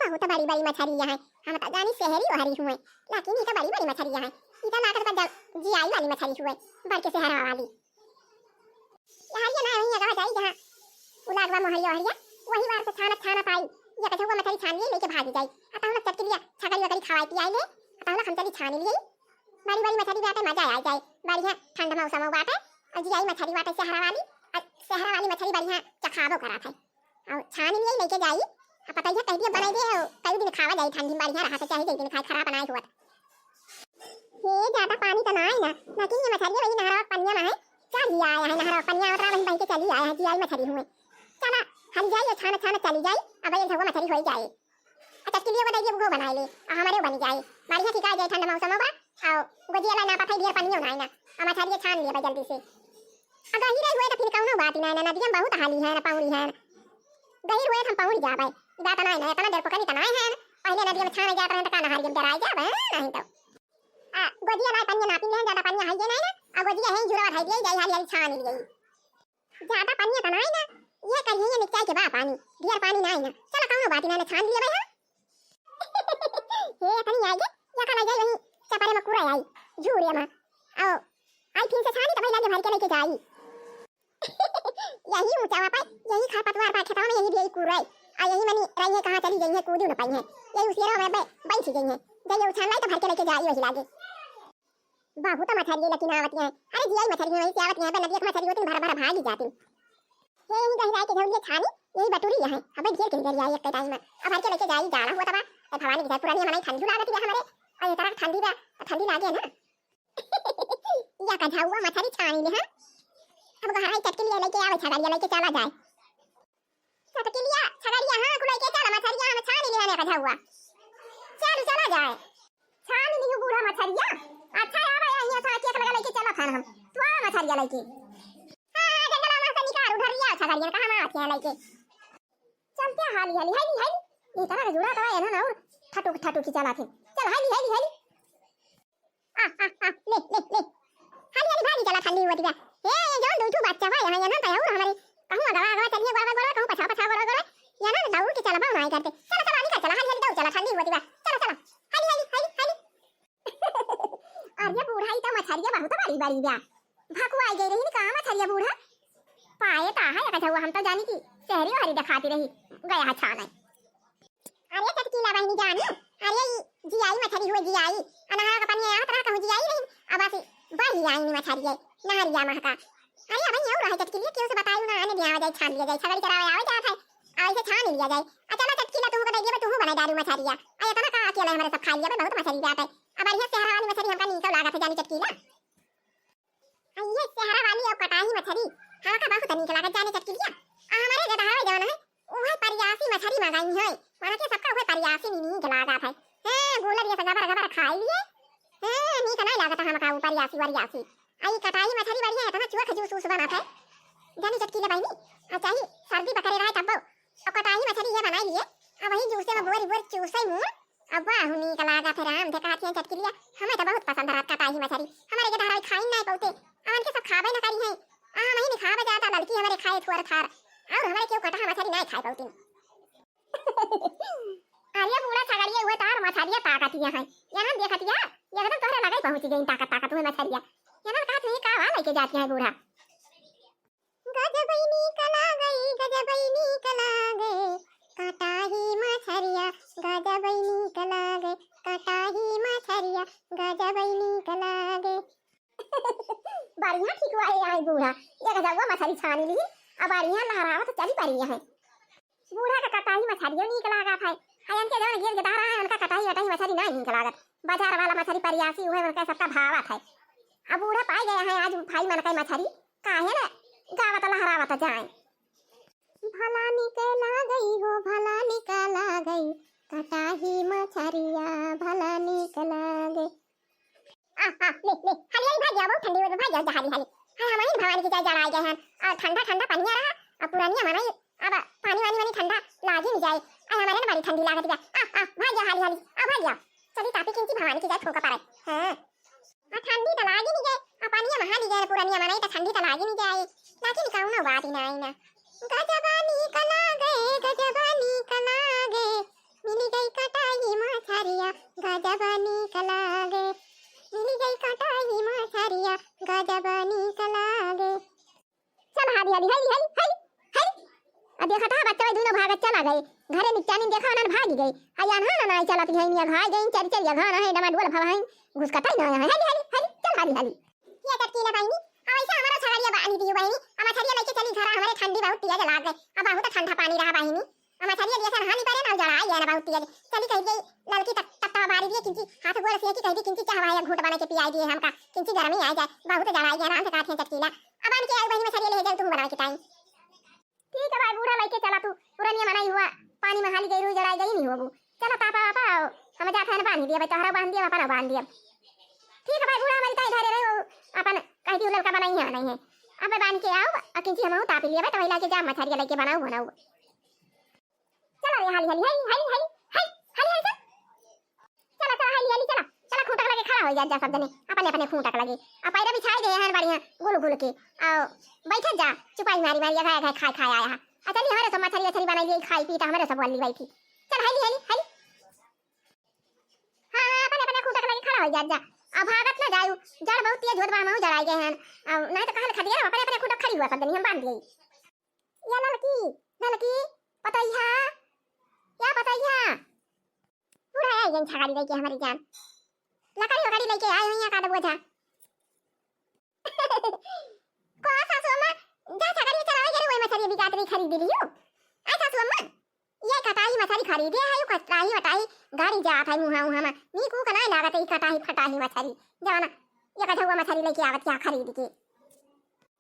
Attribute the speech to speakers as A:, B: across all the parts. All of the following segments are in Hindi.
A: बहुत बड़ी बड़ी मछलियां हैं। हम तो जानी शहरी हरी हुए, लेकिन ये तो बड़ी बड़ी मछलियां हैं। ये तो लाकर का जीआई वाली मछली हुए, बड़ के शहरा वाली। यहाँ ये ना वही जगह जाई जहां उलागवा मोहल्ला हरिया, वही बार से छाना पाई। ये कछुआ मछली छान लिए लेके भाग जाई। आता हम चट के लिए छगड़ी वगैरह खवाई पियाई ले। आता हम चली छान लिए। बड़ी बड़ी मछली बाटे मजा आ जाए। बढ़िया ठंडा मौसम बाटे और जीआई मछली बाटे शहरा वाली मछली बढ़िया चखाबो करा था। और छान लिए लेके जाई। अब पता है कह दिया बनाई दे कई दिन खावा जाई ठंडी बढ़िया रहा चाहे कई दिन खाए खराब बनाए हुआ। ये ज्यादा पानी तो ना है ना, लेकिन ये मछली वही नहरा पनिया में है। चल आया है नहरा पनिया और वहीं बह के चली आया है जीआई मछली हुए। चला हल जाई छाना चली जाई। अब ये झगवा मछली हो जाए। अच्छा के लिए बताइए वो बनाई ले हमारे बन जाए बढ़िया ठिका जाए ठंडा मौसम में। और गजिया ना पता बियर पानी ना ना अब मछली छान लिए जल्दी से। अगर ही रही हुए तो फिर कौनो बात ना नदी में बहुत हाली है ना पाउरी है। गहिर हुए हम पहुंच जाबे जाता नहीं ना इतना देर को कभी तना है। पहले नदी में छाने जात रहे तो काना हारियम डराई जाबे नहीं तो गजिया ना पानी ना पी ले ज्यादा पानी है ये नहीं ना। अब गजिया है जुड़ा है ये जाई हाली छान लिए ज्यादा पानी तना है ना। ये करिए ये निकाय के बा पानी बियर पानी नहीं ना। चलो कौनो बात ना छान लिए भाई। हे तनी आई या कल जाई वही चपारे में कुरा आई झूरिया में आओ आई फिर से छानी तो भाई लागे भर के लेके जाई। यही ऊंचा पाई यही खरपतवार पा खेतों में यही भी यही कुरा आ यही मनी रही है कहां चली गई है कूदी न पाई है। यही उसी में बैठ गई है जब उछाल लाई तो भर के लेके जाई वही लागे। बहुत मछली लेकिन आवती है। अरे जीआई मछली वही से आवती है पे नदी में मछली होती भर भर भागी जाती। ये यही कहीं जाके झोलिए छानी यही बटुरी है अब घेर के अंदर आई एक टाइम में अब भर के लेके जाई जाना हुआ तबा भवानी की पुरानी हमारी ठंडी लागत है हमारे और ये तरह ठंडी लागे ना। या का झाउआ मछली छानी ले हां अब गहराई चटके लिए लेके आवे छगड़िया लेके चला जाए चटके लिया छगड़िया हां कुलाई के चला मछलिया हम छानी ले आने का झाउआ चला जाए छानी लियो बूढ़ा मछलिया। अच्छा आवे यहां से केक लगा लेके चला खान हम तो मछलिया लेके हां जंगल में से निकाल उधर लिया छगड़िया कहां में आके लेके चलते हाली ये तरह जुड़ा करा है ना और ठटू की चला थे चल हाली ले भागी चला ठंडी हुआ दिया। ए जो दो बच्चा भाई यहां ना तो और हमारे कहूं गवा चलिए गवा कहूं पछा गवा या ना दौड़ के चला भाव नहीं करते चला निकल चला हाली दौड़ चला ठंडी हुआ दिया चला हाली और ये बूढ़ा ही तो मछलियां बहुत बड़ी बड़ी गया भकुआ गई रही कहां मछलियां बूढ़ा पाए ता है कथा हुआ हम तो जानी की शहरी हरी दिखाती रही गया छाने। अरे चटकीला बहनी जान अरे जीआई मछली हुई जीआई अनहार का पानी आया तरह कहूं जीआई नहीं अब आसी बड़ी आई मछली नहरिया महका। अरे अब ये रहा चटकीला क्यों से बताई ना आने दिया जाए छान लिया जाए छगड़ी करावे आवे जात है ऐसे छान लिया जाए। अच्छा चटकीला तुम को देगे तुम बना दारू मछलिया आया तना का अकेला हमारे सब खा लिया बहुत मछली जात है। अब ये शहर वाली मछली हमका नीचे लागत है जानी चटकीला ये शहर वाली और कटाई मछली हां का बहुत नीचे लागत जानी चटकीला हमारे जगह है जाना है ओहे परियासी मछली मंगाई है माना के सबका ओहे परियासी नीक लागत है। हां गोलर ये गबर खाई लिए हां नीक नहीं लागत हम का परियासी वरियासी आई कटाई मछली बढ़िया है तना चुआ खजूर सूस बना है जानी चटकीला बहनी अच्छा ही सर्दी पकड़े रहा तब और कटाई मछली ये बनाई लिए अब वही जूसे में बोर चूसे मुंह अब वाह नीक लागा फिर हम देखा थी चटकीला हमें तो बहुत पसंद है कटाई मछली हमारे के धारा खाई नहीं पौते आन के सब खावे ना करी है नहीं नहीं खावे जाता लड़की हमारे खाए थोड़ा थार और हमारे क्यों कटा मछली नहीं खाए पौती। अरे पूरा छगड़िए हुए तार मछलियां ताकतिया है यहां देखतिया एकदम तोहरे लगे पहुंच गई ताकत हुए मछलियां यहां का नहीं का वाला लेके जाती है बूढ़ा गजबई निकला गई कटाही मछरिया गजबई निकला गई कटाही मछरिया गजबई निकला गई। बढ़िया ठीक हुआ है आई बूढ़ा ये गजबवा मछली छानी ली अब बढ़िया लहरावा तो चली पड़ी है बूढ़ा का कटाही मछलियों निकला गया था अयन के जवन गिर के रहा है उनका कटाही मछली नहीं निकला गया बाजार वाला मछली परियासी हुए उनका सबका भावा था। अब बूढ़ा पाई गया है आज भाई मन का मछली काहे ना गावत लहरावत जाए भला निकला गई हो भला निकला गई कटाही मछरिया भला निकला गई। ले हाली भाग जाओ ठंडी में भाग जाओ हाली हमारी भवानी की चाय जलाई गए हैं और ठंडा पानी आ रहा और पुरानी हमारा अब पानी वानी ठंडा लागी नहीं जाए हमारे ना बड़ी ठंडी लागत गया भाग जाओ हाली भाग जाओ चली तापी किंची भवानी की चाय ठोका पारे हां ठंडी तो लागी नहीं जाए पानी में हाली जाए पुरानी हमारा तो ठंडी तो लागी नहीं जाए लेकिन कहूं ना बात ही नहीं ना गजबानी कला गए मिल गई हाली हाली हाली हाली हाली अब देखा था बच्चा दोनों भागत चला गए घरे निचानी देखा ना भाग गई आया ना ना चला पी है भाग गई चल चल घर है डमाडोल भवाई घुसकता ना है हाली हाली हाली चल हाली हाली ये टटकी ना पाई ऐसा हमारा छगड़िया बानी दियो बहिनी हम छरिया लेके चली घर हमारे ठंडी बहुत तेज लाग गए अब बहुत ठंडा पानी रहा बहिनी हम छरिया जैसा हानि परे ना जड़ा है ना बहुत तेज चली कह गई लड़की तत्ता बारी दिए किंची हाथ गोल से की कह दी किंची चाहवाया घूट बना के पियाई दिए हमका किंची गर्मी आ जाए बहुत जड़ा है ना से काट चटकीला अब आन के आई बहिनी में छरिया ले जाओ तुम बना के टाइम ठीक है भाई बूढ़ा लेके चला तू पुरानी मनाई हुआ पानी में हाली गई रू जड़ाई गई नहीं होबू चला पापा पापा हम जाते हैं बांध दिया भाई तोहरा बांध दिया पापा बांध दिया ठीक है भाई बूढ़ा हमारी काई धरे रहे अपन कह दी लड़का बनाई है नहीं है अब बांध के आओ अकिंची हम तापी लिया तो वही के जा मछरिया लेके बनाओ बनाओ चला रे हाली हाली हाली हाली हाली हाली हाली चला चला हाली हाली चला चला खूंटक लगे खड़ा हो जा सब जने अपने अपने खूंटक लगे अब पैर बिछाई दे हैं बढ़िया गुल गुल के आओ बैठ जा चुपाई मारी मारी खाए खाए खाए आया है चलिए हमारे सब मछली मछली बनाई ली खाई पी तो हमारे सब वाली बैठी चल हाली हाली हाली हां अपने अपने खूंटक लगे खड़ा हो जा अब भागत ना जाऊ जड़ बहुत तेज होत बा हम जड़ाई गए हैं अब नहीं तो कहल खदिया अपने अपने खुद खड़ी हुआ सब हम बांध दिए ये लड़की पताइया क्या पताइया पूरा आई जन छगाड़ी लेके हमारी जान लकड़ी लेके आए हुई का बोझा को सासू अम्मा जा छगाड़ी चलावे गए वही मछली बिकात रही खरीद लियो आई सासू अम्मा ये कटाई मछली खरीदे है यो कटाई वटाई गाड़ी जा था मुहा मुहा में नी को कनाई लागत है कटाई फटाई मछली जाना ये कथा हुआ मछली लेके आवत क्या खरीद के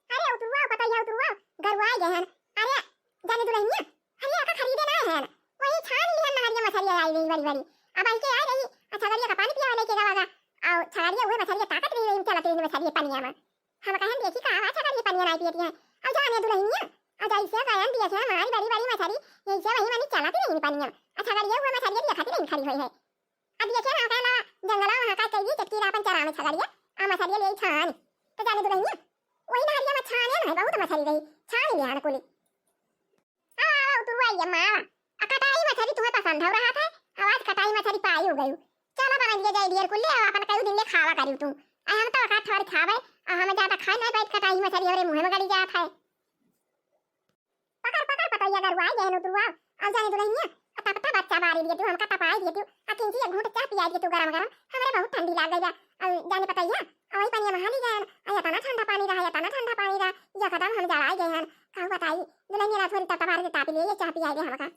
A: अरे उतरवा पताइया उतरवा गरवा गए हैं अरे जाने दुल्हनिया अरे आका खरीदे ना है वही छान लिया नहरिया मछली आई गई बड़ी बड़ी अब आई के आ रही अच्छा गरिया का पानी पिया लेके जावागा और छाड़िया हुए मछली ताकत नहीं चलते इन मछली पानिया में हम कहन देखी का अच्छा गरिया पानिया नहीं पियती है अब जाने दुल्हनिया आज ऐसे कहन दिया है हमारी बड़ी बड़ी मछली ऐसे वही मानी चलाती नहीं पानिया में अच्छा गरिया हुए मछली दिया खाती नहीं खड़ी हुई है अब ये क्या कहला जंगला वहां का कई चटकी रापन चरा में छगड़िया आ मछली ले छान तो जाने दुल्हनिया वही नहरिया में छाने ना बहुत मछली रही छान ले आन कोली आ उतरवाई अम्मा कटाई मछली तुम्हें पसंद हो रहा था आवाज कटाई मछली पाई हो गई चला बना दिया जाए डियर कुल्ले अपन कई दिन ले खावा करियो तू आ हम तो का थोड़ी खावे आ हम ज्यादा खाए नहीं बैठ कटाई मछली हमरे मुंह में गड़ी जात है पकड़ पकड़ पताइया गरवा गए नो तुरवा आ जाने दुल्हनिया पता बच्चा बारी दिए तू हमका तपाई दिए तू आ किंची एक घूंट चाय पिया दिए तू गरम गरम हमरे बहुत ठंडी लाग गई आ जाने पताइया आ वही पानी में हाली गए आ तना ठंडा पानी रहा या तना ठंडा पानी रहा या कदम हम जड़ाई गए हैं कहू बताई दुल्हनिया थोड़ी तता बारी तापी लिए चाय पिया दे हमका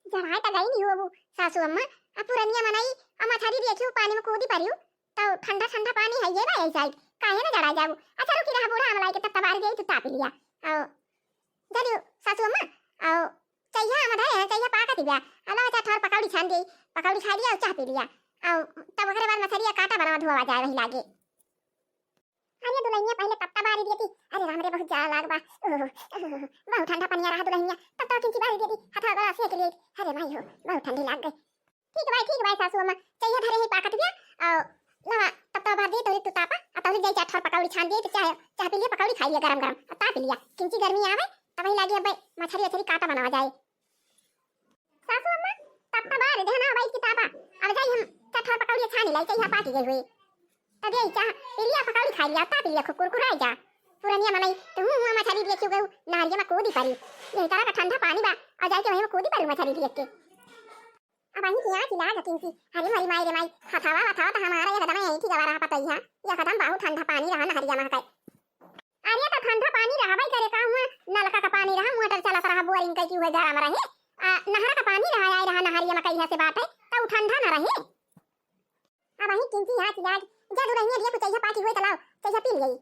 A: जड़ाई त गई नहीं हो सासू अम्मा आ पुरनिया मनाई आ मछली देखियो पानी में कूदी परियो तो ठंडा ठंडा पानी है ये भाई ऐसा काहे ना जड़ा जाबू अच्छा रुकी रहा बूढ़ा हमलाई के तत्ता बारी दे तू तापी लिया आओ जरियो सासू अम्मा आओ चाहिए हम धरे हैं चाहिए पाका दिया अल्लाह अच्छा थोड़ पकौड़ी छान दी पकौड़ी खा लिया और चाय पी लिया आओ तब ओकरे बाद मछलिया काटा बनावा धोवा जाए वही लागे अरे दुल्हनिया पहले तत्ता बारी दी थी अरे राम रे बहुत ज्यादा लाग बा बहुत ठंडा पानी रहा दुल्हनिया तब तो किंची बारी दी थी हाथ गला सेक लिए अरे भाई हो बहुत ठंडी लाग गई ठीक है भाई सासू अम्मा चाहिए धरे ही पाका दिया और ना तब तो बार दे तो तापा अब तो जाई चाट पकौड़ी छान दे तो चाय पी लिया पकौड़ी खा लिया गरम गरम ताप लिया किंची गर्मी आवे तब ही लागे भाई मछली अच्छी काटा बनावा जाए सासू अम्मा तब तो बार देना भाई की तापा अब जाई हम चाट पकौड़ी छान लाई चाहिए पाटी गई हुई तब ये चाह पिलिया पकौड़ी खा लिया ताप लिया कुरकुराई जा पुरानिया मनाई तो हूं मछली देखियो गऊ नारिया में कूदी पड़ी ये तरह का ठंडा पानी बा और जाके वही में कूदी पड़ी मछली देख के अब आई किया चिल्ला जकिंसी हरी हरी माई रे माई हथावा हथावा तो हमारा ये कदम यही की जवा रहा पता ही है ये कदम बहुत ठंडा पानी रहा नहरिया में कई अरे तो ठंडा पानी रहा भाई करे का हुआ नलका का पानी रहा मोटर चला रहा बोरिंग कई की हुआ जरा में रहे नहर का पानी रहा आई रहा नहरिया में कई से बात है तो ठंडा ना रहे अब आई किंसी हाथ जा जा दुल्हनिया दिया कुछ चाहिए पाटी हुए तलाव चाहिए पी गई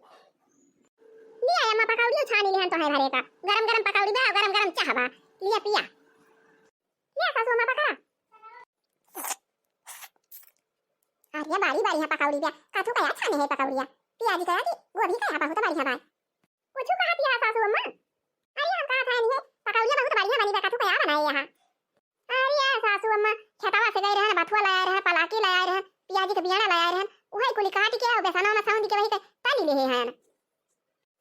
A: ले आया मैं पकौड़ी छानी ले तो है भरे का गरम गरम पकौड़ी बा गरम गरम चाह बा लिया पिया ले सासू मां पकड़ा अरे बारी बारी है पकौड़ी दिया काथू का याद छाने है पकौड़िया पियाजी करा दी गोभी का बहुत बारी है भाई कुछ कहा पिया सासू अम्मा अरे हम कहा था नहीं पकौड़िया बहुत बढ़िया बनी काथू का याद बनाए यहां अरे सासू अम्मा खेतवा से गए रहे बथुआ लाया रहे पलाकी लाया रहे पियाजी के बियाना लाया रहे वही कुली काट के बेसना में साउंड के वही ताली ले हैं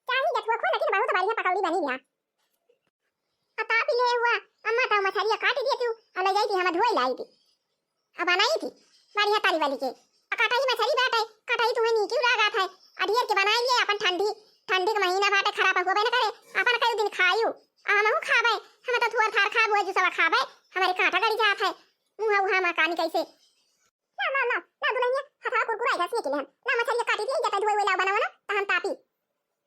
A: चाही जथुआ खो लेकिन बहुत बढ़िया पकौड़ी बनी दिया अता भी ले हुआ अम्मा तो मछलिया काट दी तू और ले गई थी हम धोई लाई थी अब बनाई थी बढ़िया ताली वाली के कटाई मछली बाटे कटाई तुम्हें नी क्यों लगा था अधीर के बनाई लिए अपन ठंडी ठंडी का महीना बाटे खराब होबे न करे अपन कई दिन खायू हम हूं खाबे हम तो थुआर थार खाबो जो सब खाबे हमारे कांटा गड़ी जात है मुंह उहा मा कानी कैसे ला ला ला ला दुलैया हथा कुरकुरा घास के हम ला मछली काटी दे जाता धोए ला बनावा ना त हम तापी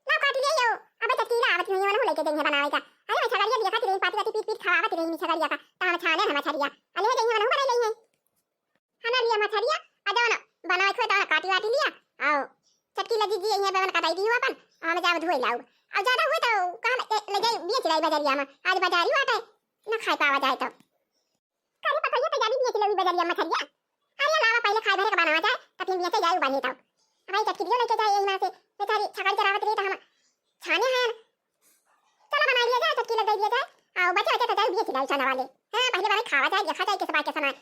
A: ला काटी ले यो अबे चटकीला आवत नहीं वाला लेके देंगे बनावे का अरे मैं छगड़िया दिया खाती रही पाती पाती पीट पीट खावत रही छगड़िया का त हम छाने हम छरिया अले देंगे वाला बना ले है हना लिया मछरिया आ जाओ ना बनावे खो त काटी वाटी लिया आओ चटकीला जी ये बन कटाई दी अपन हम जाव धोए लाऊ अब ज्यादा हुई तो कहां ले जाई बेच लाई बाजारिया में आज बाजारी वाटे न खाई पावा जाए तो करे पता ये तो जानी बेच लाई बाजारिया में मछरिया अरे लावा पहले खाई भरे का बनावा जाए तब फिर बेचे जाए बनी तो भाई चटकीलियो लेके जाए यही में से बेचारी छगड़ चरावत रही तो हम छाने हैं चलो बना लिया जाए चटकी लगा दिया जाए आओ बच्चे बच्चे तो जाए बेच लाई छाने वाले हां पहले बार खावा जाए खा जाए के सामान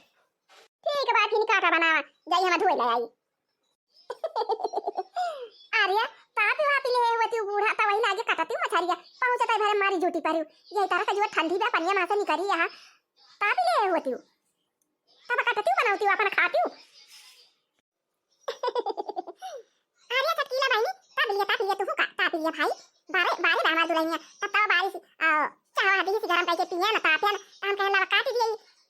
A: ठीक है बात फिर काटा बनावा जाई हम धोए ले आई आर्या तापी वापी ले होती बूढ़ा ता वही लागे काटती मछरिया पहुंचता भरे मारी झूठी पर ये तारा का जो ठंडी बा पनिया मासे निकरी यहां तापी ले होती तब काटती बनावती अपन खाती आर्या चटकीला भाई तापी ले तू का तापी ले भाई बारे बारे दामा दुलैया तब तब बारिश चाह आदि से गरम करके पिया ना तापया ना हम कहला काट दिए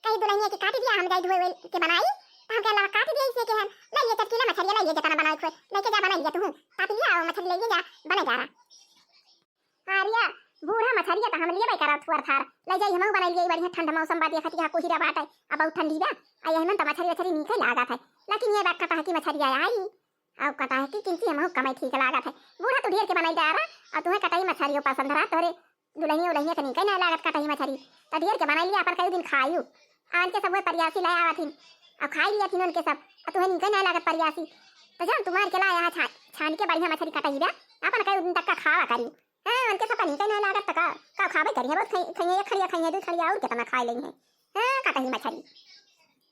A: कई दुलैया की काट दिया हम जाई धोए के बनाई हम कहला काट दिए इसे के हम ले ये चटकीला मछरिया ले ये जतना बनाई खोए लेके जा बना लिया तू तापी ले आओ मछली ले जा बना जा रहा आर्या बूढ़ा मछरिया त हम लिए भाई करा थुआर थार ले जाई हम बना लिए बढ़िया ठंडा मौसम बात देखती हा कोहिरा बात है अब बहुत ठंडी बा आई हम त मछरी मछरी नीचे लागत है लेकिन ये बात कटा है कि मछरिया आई अब कटा है कि किंची हम कमाई ठीक लागत है बूढ़ा तो ढेर के बनाई जा रहा और तुम्हें कटाई मछरियो पसंद रहा तोरे दुलहिया उलहिया कनी कई ना लागत कटाई मछरी त ढेर के बनाई लिया पर कई दिन खायू आन के सब परियासी लाया आवथिन अब खाई लिया थी उनके सब अब तुम्हें निकल ना लागत परियासी तो जब तुम्हारे के लाया छान के बढ़िया मछली कटाई बा अपन कई दिन तक का खावा करी हां उनके सब निकल ना लागत तक का खावे करी है बहुत खइए खड़िया दो खड़िया और कितना खा लेंगे हां कटाई मछली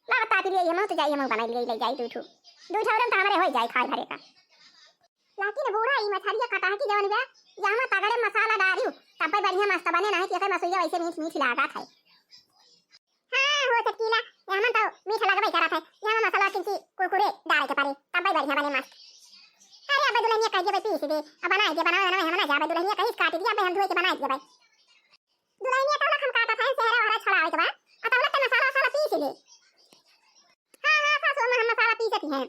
A: लागत आती लिए हम तो जाई हम बना लिए ले जाई दू ठौरन त हमरे हो जाई खाए भरे का लेकिन बूढ़ा ई मछलिया कटा की जवन बा यहां तगड़े मसाला डालियो तब बढ़िया मस्त बने ना कि एकर मसुइया वैसे मीठ मीठ लागत है हां हो चटकीला यहां तो मीठ लगबे करत है यहां मसाला किंची कुरकुरे डाल के पारे तब बढ़िया बने मस्त अरे अब दुल्हनिया कह जे पीस दे अब बनाए के बनावे हम ना जाबे दुल्हनिया कहीं काट दिया अब हम धोए के बनाए के भाई दुल्हनिया तो हम काटा था शहर वाला छड़ावे के बाद अब तब तक मसाला मसाला पीस ले हां हां सासू हम मसाला पीसती हैं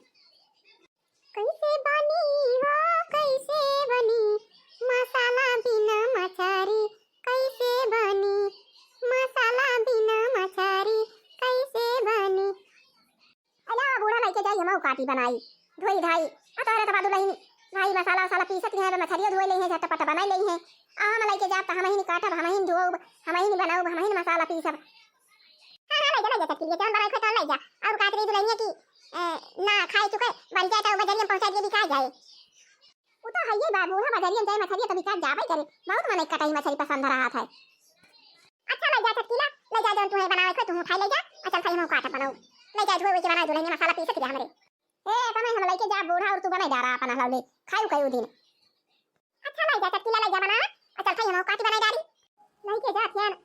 A: कैसे बनी मसाला बिना मछरी कैसे बनी मसाला बिना मछरी कैसे बनी अला बूढ़ा लेके जाई हम काटी बनाई धोई धाई अतरे तबा दुलही भाई मसाला मसाला पीसत है मछरिया धोए ले है झटपट बनाई ले है हम लेके जात हम ही काटब हम ही धोब हम ही बनाऊ हम ही मसाला पीसब हां ले जा चटकी ले बनाई खो तो ले जा और काटरी दुलहिया की ना खाई चुके बन जाए तो बजरिया पहुंचा दिए बिका जाए वो तो है ये बात बूढ़ा बजरिया जाए मछरिया तो बिका जावे करे बहुत मने कटाई मछली पसंद रहा था अच्छा ले जा चटकीला ले जा जौन तुम्हें बनावे खो तुम उठा ले जा अच्छा खाई हम काटा बनाऊ ले जा धोए के बना दुलहिया मसाला पीसत जा हमरे समय हम लेके जा बूढ़ा और तू बना जा रहा अपना लौले खाऊ कई दिन अच्छा ले जा चटकीला ले जा बना अच्छा खाई हम काटी बना डाली लेके जा थियान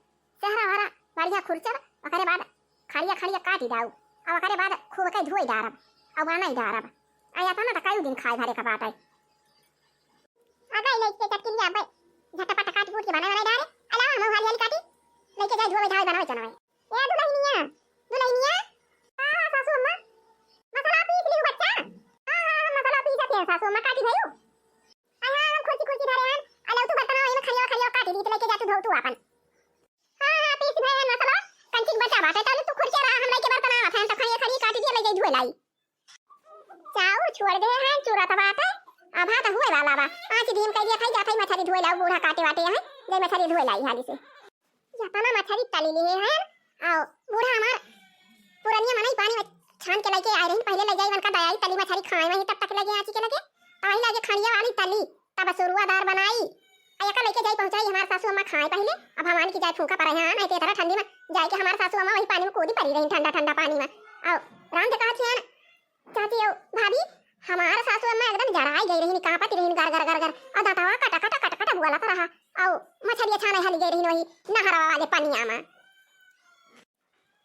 A: सहरा हरा बढ़िया खुरचर ओकरे बाद खड़िया खड़िया काटी दाऊ अब ओकरे बाद खूब के धोई डारब अब बनाई डारब आया त ना त कई दिन खाए भरे का बात है आगे लेके चटकीला अब झटपट काट कूट के बना डाले अलावा हम हाली हाली काटी लेके जा धोए धाए बनावे चनवे ए दुलहिनिया हां सासू अम्मा मसाला पीस ली बच्चा हां मसाला पीस के सासू अम्मा काटी भयो हां खोची खोची धरे हन अलाव तू बतना एमे खरिया काटी दी लेके जा तू धो तू अपन हां पीस भयो मसाला कंची बचा बाटे त तू खुरचे रहा हम लेके बर्तन आवत है त खरिया खरी काटी दी ले जाई धोए लाई चाऊ छोड़ दे हैं चूरा त बात है अब हां त हुए वाला बा आज दिन कह दिया खाई जा खाई मछली धोए लाऊ बूढ़ा काटे वाटे है जे मछली धोए लाई हाली से जातना मछली तली लिए हैं आओ बूढ़ा हमार पुरानिया मनाई पानी में छान के लेके आए रही पहले ले जाई उनका दयाई तली मछली खाए वहीं तब तक लगे आची के लगे आई लगे खड़िया वाली तली तब सुरुआदार बनाई आया का लेके जाई पहुंचाई हमार सासू अम्मा खाए पहले अब हमारी की जाए फूंका पर हां नहीं ते तरह ठंडी में जाए के हमार सासू अम्मा वही पानी में कूदी पड़ी रही ठंडा ठंडा पानी में आओ राम देखा थी चाची ओ भाभी हमार सासू अम्मा एकदम जराई गई रही कहां पति रही गर गर गर गर और दातावा कटा कटा कटा कटा बुआला रहा आओ मछली छाने हली गई रही वही नहरवा वाले पानिया में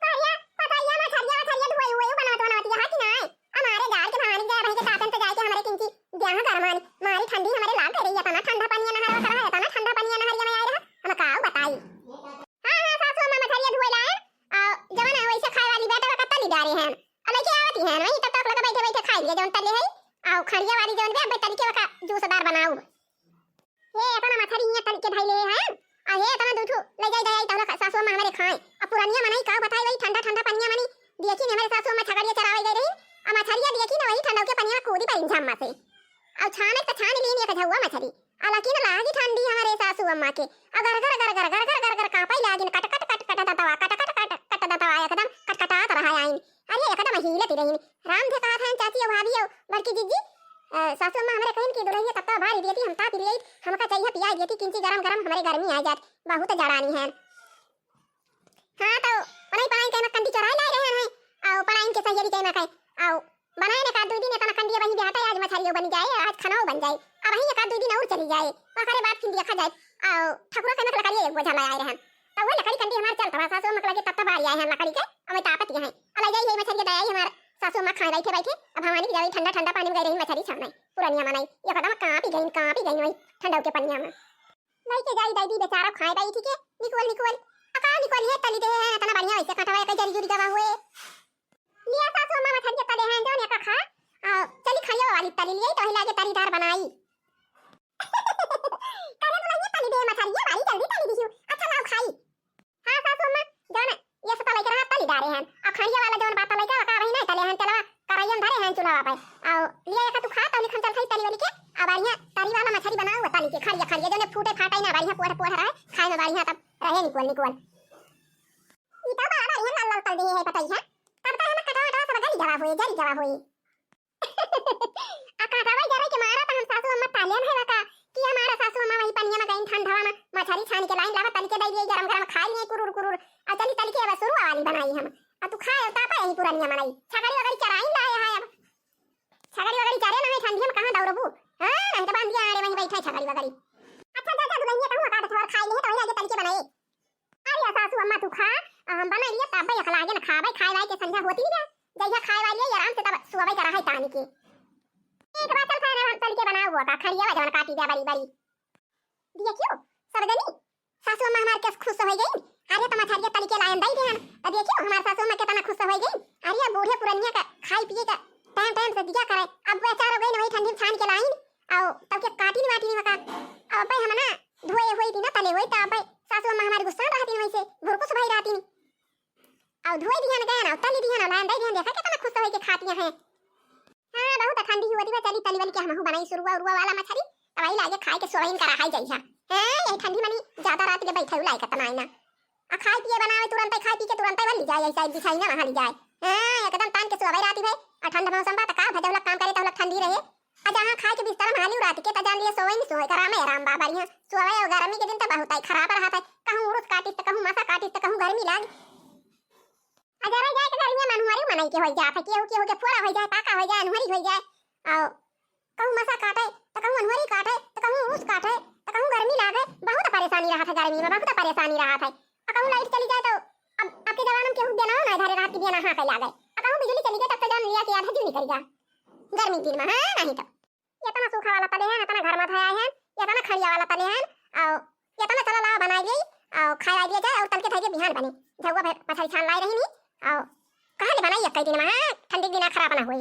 A: काया पता या मछलिया धोए हुए बनावत हां कि नहीं हमारे गार के भानी जा रहे के तातन तो जाके हमारे किंची ब्याह करमानी मारी ठंडी हमारे लाग गई रही है तना ठंडा रहे हैं और लेके आवती हैं वही तब तक लगा बैठे बैठे खाई लिए जौन तले है आओ खड़िया वाली जौन बे तरीके का जूसदार बनाऊ ये अपना मछली हिया तल के धइले हैं आ हे तना दूठू ले जाई जाई तहला सासु में हमारे खाए अब पुरानिया मनाई का बताई वही ठंडा ठंडा पनिया मनी देखी हमारे सासु में छगड़िया चरावे गई रही आ मछलिया देखी ना वही ठंडा के पनिया कूदी पर इंझाम से अब छाने तो छान ली नहीं कझुआ मछली हालांकि ना लागी ठंडी हमारे सासु अम्मा के अगर गर गर गर गर गर गर कापाई लागी कट कट कट कट दतवा कट कट कट कट दतवा एकदम कटकटा रहा आइन अरे एकदम हीलती रही राम थे कहा था चाची और भाभी बड़की जीजी सासु अम्मा हमारे कहन की दुल्हनिया तब तो भारी देती हम ता पी रही हमका चाहिए पिया देती किंची गरम गरम हमारे गर्मी आ जात बहुत जड़ानी है हां तो पनाई पनाई के कंदी चढ़ाई ला रहे हैं आओ पनाई के सहेली के ना कहे आओ बनाए ना का दो दिन तना कंदी वही बेटा आज मछलियो बन जाए आज खाना बन जाए अब वही का दो दिन और चली जाए पकड़े बात किंदी खा जाए आओ ठकुरा के नक लकड़ी एक बोझा लाए रहे हैं तो वो लकड़ी कंदी हमार चलता सासु अम्मा लगे तब बारी आए हैं लकड़ी के अब ताकत है अला जाई ये मछली दयाई हमार सासु अम्मा खाए बैठे बैठे अब हमारी जाई ठंडा ठंडा पानी में गई रही मछली छाने पुरानिया मनाई ये कदम कहां पी गई वही ठंडा के पनिया में नहीं के जाई दादी बेचारा खाए बैठी के निकोल अका निकोल है तली दे तना बढ़िया वैसे कटवाए के जरी जुरी दवा हुए लिया सासु अम्मा मछली तले हैं जो ने का खा चली खाइयो वाली तली लिए तो हिला के तरीदार बनाई करे तो ये तली दे मछली वाली जल्दी तली दीजियो अच्छा लाओ खाई हां सासु अम्मा जान ये सब तले के तली डारे हैं अब खाइयो वाला जोन बात तले का वही नहीं तले हैं चला कराइयो धरे हैं चुलावा पे आओ लिया का तू खा तो लिखन चल खाई तली वाली के अब बढ़िया तली वाला मछली बनाओ तली के खड़िया जो ने फूटे फाटा ना बढ़िया पोड़ पोड़ रहा है खाए में बढ़िया तब रहे निकोल ई तो बड़ा बढ़िया लाल लाल तल दे है पता ही है तब तो हम कटा कटा सब जरी जवाब हुई आ काटा भाई जरा के मारा तो हम सासु अम्मा तालियन है का कि हमारा सासु अम्मा वही पनिया में गई ठंडा में मछली छान के लाइन लावा तल के दई गरम गरम खा लिए कुरुर आ चली तल के अब शुरू वाली बनाई हम आ तू खाए तापा यही पुरानिया बनाई छगड़ी वगैरह चराई लाए है अब छगड़ी वगैरह चरे ना ठंडी में कहां दौड़बू हां हम तो बांध दिया अरे वहीं बैठे छगड़ी वगैरह अच्छा जा दुल्हनिया कहूं का थोड़ा खाई ले तो आगे तल के बनाए अरे सासु अम्मा तू खा हम बना लिया तब भाई खला आगे ना खावे खाए वाई के संध्या होती ना जइया खाए वाली आराम से तब सुबह करा है तानी के एक बार चल खाना हम तल के बना हुआ का खड़िया जवन काटी दे बड़ी बड़ी दिया क्यों सरगनी सासु अम्मा हमार के खुश हो गई अरे तो मछलिया तल के लायन दई देहन अब देखियो हमार सासु अम्मा कितना खुश हो गई अरे बूढ़े पुरनिया का खाई पिए का टाइम से दिया करे अब बेचारा गई वही ठंडी छान के लाइन आओ तब के काटी नहीं का अब भाई हम ना धोए हुई थी ना तले हुई तो अब भाई सासु अम्मा हमारी गुस्सा रहती वैसे भुरकुस भाई रहती और धोई दिया ना गया ना तली दिया ना लाइन दई दिया देखा कितना खुश हो के खाती हैं हां बहुत ठंडी हुई थी चली तली वाली के हम बनाई शुरुआ उरुआ वाला मछली अब आई लागे खाए के सोइन करा हाई जाई हां ये ठंडी मनी ज्यादा रात के बैठे लाई कतना आई ना आ खाए पिए बनावे तुरंत खाए पी के तुरंत वाली जाए ऐसा बिछाई ना वहां ली जाए हां एकदम तान के सोवे राती भाई आ ठंडा मौसम बा त का भजौला काम करे तो ठंडी रहे आ जहां खाए के बिस्तर में हाली रात के त जान लिए सोवे नहीं सोए करा में आराम बा बढ़िया सोवे और गर्मी के दिन त बहुत आई खराब रहा था कहूं उड़स काटी त कहूं मासा काटी त कहूं गर्मी लाग अगर जाए के गर्मी में हमारी मनाई के हो जाए के हो फोड़ा हो जाए पाका हो जाए अनहरी हो जाए आओ कहूं मसा काटे त कहूं अनहरी काटे त कहूं उस काटे त कहूं गर्मी लागे बहुत परेशानी रहा था गर्मी में बहुत परेशानी रहा था कहूं लाइट चली जाए तो अब आपके जमाने में केहू देना ना इधर रात के देना हां कल आ गए कहूं बिजली चली गई तब तो जान लिया कि आधा दिन निकल गया गर्मी दिन में हां नहीं तो ये तना सूखा वाला तले है ना तना घर में थाया है ये तना खड़िया वाला तले है आओ ये तना चला ला बनाई गई आओ खाया दिया जाए और तल के थाके बिहान बनी झगवा मछली छान लाई रही नी आओ कहां ले बनाई कई दिन में हां ठंडी दिन खराब ना हुई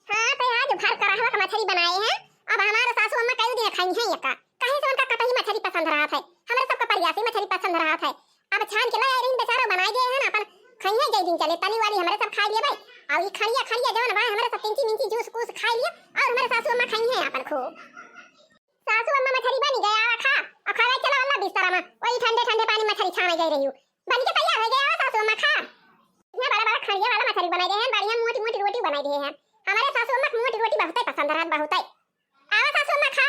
A: हां तो आज भर करा हुआ मछली बनाए हैं अब हमारे सासू अम्मा कई दिन खाई है यका काहे से उनका कटही मछली पसंद रहा था हमारे सबका परियासी मछली पसंद रहा था अब छान के लाए रही बेचारा बनाए गए हैं ना अपन खाई है जई दिन चले तली वाली हमारे सब खा लिए भाई और ये खड़िया जवन बा हमारे सब तिंची मिंची जूस कूस खा लिया और हमारे सासू अम्मा खाई है अपन खूब सासू अम्मा मछली बन गया खा और खावे चला अल्लाह बिस्तर में वही ठंडे ठंडे पानी मछली छाने गई रही हूं बन के तैयार हो गया सासू अम्मा खा इतना बड़ा बड़ा खड़िया वाला मछली बनाए गए हैं बढ़िया मोटी मोटी रोटी बनाई गई है हमारे सासू अम्मा को मोटी रोटी बहुत पसंद रहा बहुत आवा सासू अम्मा खा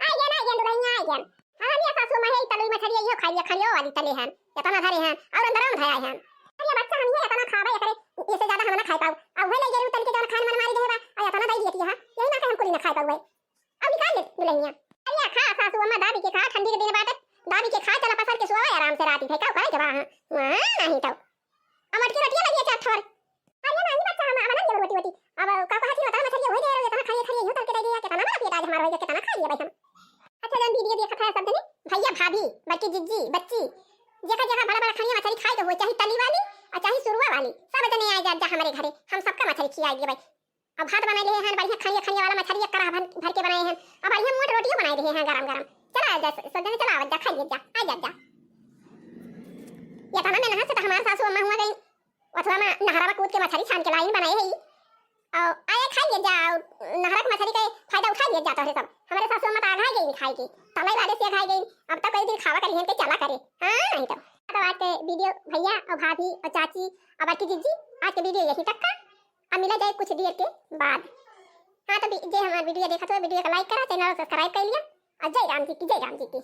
A: आ गया ना ये दुल्हनिया आ गया हां ये सासू अम्मा है तली मछली ये खड़िया वाली तले हैं इतना धरे हैं और अंदर में धया हैं अरे बच्चा हम ये इतना खावे करे इससे ज्यादा हम ना खाए पाओ अब वही ले जरूर तल के जन खान मन मारी देबा आ इतना दई देती है यही ना हमको ना खाए पाओ अब निकाल ले दुल्हनिया अरे खा सासू अम्मा दादी के खा ठंडी के दिन बाद दादी के खा चला पसर के सोवा आराम से राती है का करे जबा हां नहीं तो अमट की रोटी लगी चाट थोर अरे नहीं बच्चा हम बना ले रोटी अब का हाथी बता मछली होई दे इतना खाइए यूं तल के दे दिया कितना ना पेट आज हमारा होई कितना खा लिया भाई हम अच्छा जन वीडियो देखा था सब जने भैया भाभी बच्ची जिज्जी बच्ची जगह जगह बड़ा बड़ा खड़िया मछली खाए तो वो चाहे तली वाली और चाहे सुरवा वाली सब जने आ जा हमारे घरे, हम सबका मछली खियाएंगे भाई। अब भात बनाए लिए हैं बढ़िया खनिया खनिया वाला मछली करा भर के बनाए हैं। अब बढ़िया मोट रोटियां बनाए रहे हैं गरम गरम। चला जा सब जने चला जा खाइए जा आ जा जा। ये तना में नहा से तो हमारे सासू अम्मा हुआ गई अथवा में नहरा में कूद के मछली छान के लाइन बनाए है और आए खाइए जा। नहरा की मछली का फायदा उठा लिया जाता है सब। हमारे सासू अम्मा तो आधा गई खाएगी तलाई वाले से खाई गई। अब तक कई दिन खावा करी है के चला करे हां नहीं तो आज के वीडियो भैया और भाभी और चाची और बाकी जीजी आज के वीडियो यही तक का। अब मिला जाए कुछ देर के बाद। हाँ तो जे हमारा वीडियो देखा तो वीडियो को लाइक करा, चैनल को सब्सक्राइब कर लिया और जय राम जी की जय राम जी की।